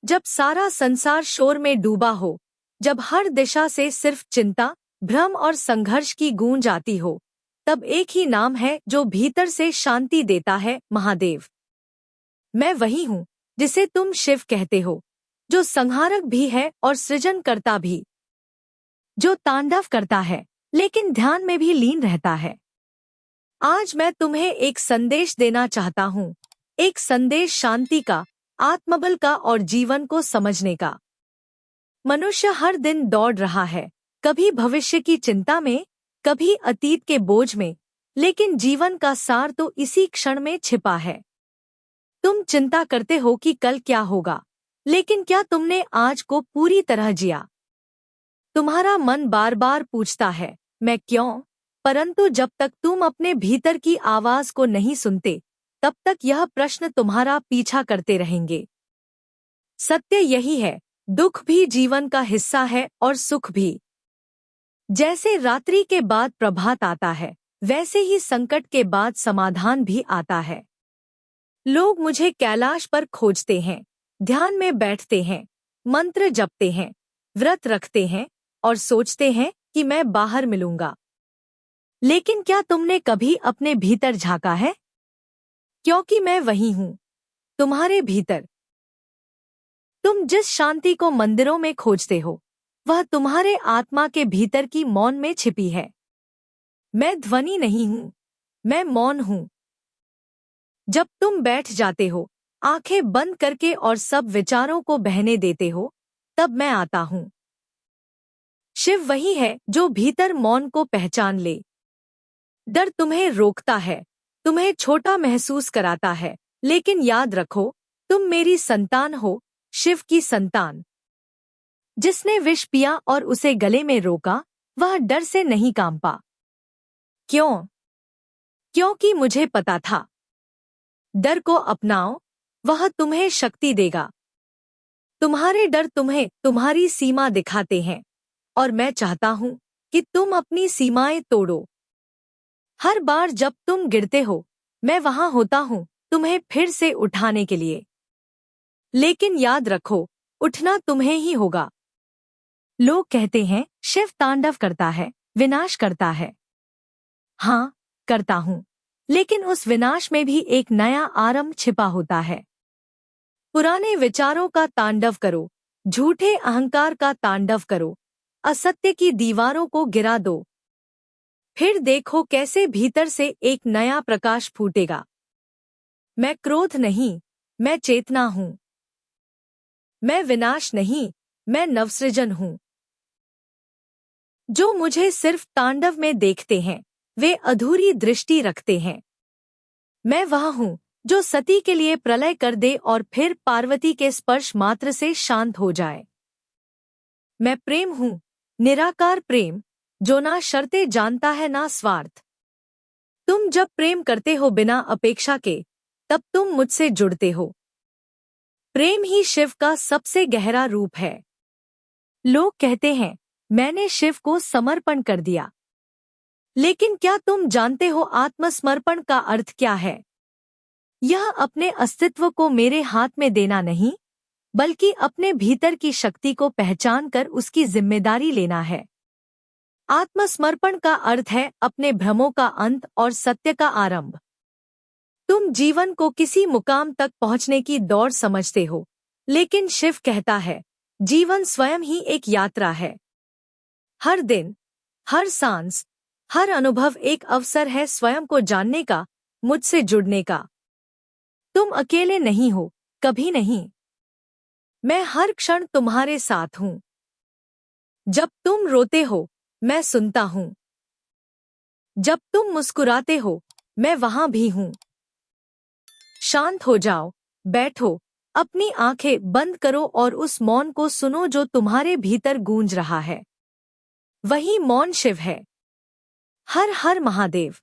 जब सारा संसार शोर में डूबा हो, जब हर दिशा से सिर्फ चिंता, भ्रम और संघर्ष की गूंज आती हो, तब एक ही नाम है जो भीतर से शांति देता है, महादेव। मैं वही हूँ जिसे तुम शिव कहते हो, जो संहारक भी है और सृजनकर्ता भी, जो तांडव करता है लेकिन ध्यान में भी लीन रहता है। आज मैं तुम्हें एक संदेश देना चाहता हूँ, एक संदेश शांति का, आत्मबल का और जीवन को समझने का। मनुष्य हर दिन दौड़ रहा है, कभी भविष्य की चिंता में, कभी अतीत के बोझ में, लेकिन जीवन का सार तो इसी क्षण में छिपा है। तुम चिंता करते हो कि कल क्या होगा, लेकिन क्या तुमने आज को पूरी तरह जिया? तुम्हारा मन बार बार पूछता है, मैं क्यों? परंतु जब तक तुम अपने भीतर की आवाज को नहीं सुनते, तब तक यह प्रश्न तुम्हारा पीछा करते रहेंगे। सत्य यही है, दुख भी जीवन का हिस्सा है और सुख भी। जैसे रात्रि के बाद प्रभात आता है, वैसे ही संकट के बाद समाधान भी आता है। लोग मुझे कैलाश पर खोजते हैं, ध्यान में बैठते हैं, मंत्र जपते हैं, व्रत रखते हैं और सोचते हैं कि मैं बाहर मिलूंगा। लेकिन क्या तुमने कभी अपने भीतर झांका है? क्योंकि मैं वही हूँ, तुम्हारे भीतर। तुम जिस शांति को मंदिरों में खोजते हो, वह तुम्हारे आत्मा के भीतर की मौन में छिपी है। मैं ध्वनि नहीं हूँ, मैं मौन हूँ। जब तुम बैठ जाते हो, आंखें बंद करके और सब विचारों को बहने देते हो, तब मैं आता हूँ। शिव वही है जो भीतर मौन को पहचान ले। डर तुम्हें रोकता है, तुम्हें छोटा महसूस कराता है, लेकिन याद रखो, तुम मेरी संतान हो, शिव की संतान। जिसने विष पिया और उसे गले में रोका, वह डर से नहीं कांपा। क्यों? क्योंकि मुझे पता था, डर को अपनाओ, वह तुम्हें शक्ति देगा। तुम्हारे डर तुम्हें तुम्हारी सीमा दिखाते हैं, और मैं चाहता हूं कि तुम अपनी सीमाएं तोड़ो। हर बार जब तुम गिरते हो, मैं वहां होता हूं तुम्हें फिर से उठाने के लिए। लेकिन याद रखो, उठना तुम्हें ही होगा। लोग कहते हैं शिव तांडव करता है, विनाश करता है। हाँ, करता हूं, लेकिन उस विनाश में भी एक नया आरंभ छिपा होता है। पुराने विचारों का तांडव करो, झूठे अहंकार का तांडव करो, असत्य की दीवारों को गिरा दो। फिर देखो कैसे भीतर से एक नया प्रकाश फूटेगा। मैं क्रोध नहीं, मैं चेतना हूं। मैं विनाश नहीं, मैं नवसृजन हूं। जो मुझे सिर्फ तांडव में देखते हैं, वे अधूरी दृष्टि रखते हैं। मैं वह हूं जो सती के लिए प्रलय कर दे और फिर पार्वती के स्पर्श मात्र से शांत हो जाए। मैं प्रेम हूं, निराकार प्रेम, जो ना शर्तें जानता है ना स्वार्थ। तुम जब प्रेम करते हो बिना अपेक्षा के, तब तुम मुझसे जुड़ते हो। प्रेम ही शिव का सबसे गहरा रूप है। लोग कहते हैं, मैंने शिव को समर्पण कर दिया। लेकिन क्या तुम जानते हो आत्मसमर्पण का अर्थ क्या है? यह अपने अस्तित्व को मेरे हाथ में देना नहीं, बल्कि अपने भीतर की शक्ति को पहचान कर उसकी जिम्मेदारी लेना है। आत्मसमर्पण का अर्थ है अपने भ्रमों का अंत और सत्य का आरंभ। तुम जीवन को किसी मुकाम तक पहुंचने की दौड़ समझते हो, लेकिन शिव कहता है, जीवन स्वयं ही एक यात्रा है। हर दिन, हर सांस, हर अनुभव एक अवसर है स्वयं को जानने का, मुझसे जुड़ने का। तुम अकेले नहीं हो, कभी नहीं। मैं हर क्षण तुम्हारे साथ हूं। जब तुम रोते हो, मैं सुनता हूं। जब तुम मुस्कुराते हो, मैं वहां भी हूं। शांत हो जाओ, बैठो, अपनी आंखें बंद करो और उस मौन को सुनो जो तुम्हारे भीतर गूंज रहा है। वही मौन शिव है। हर हर महादेव।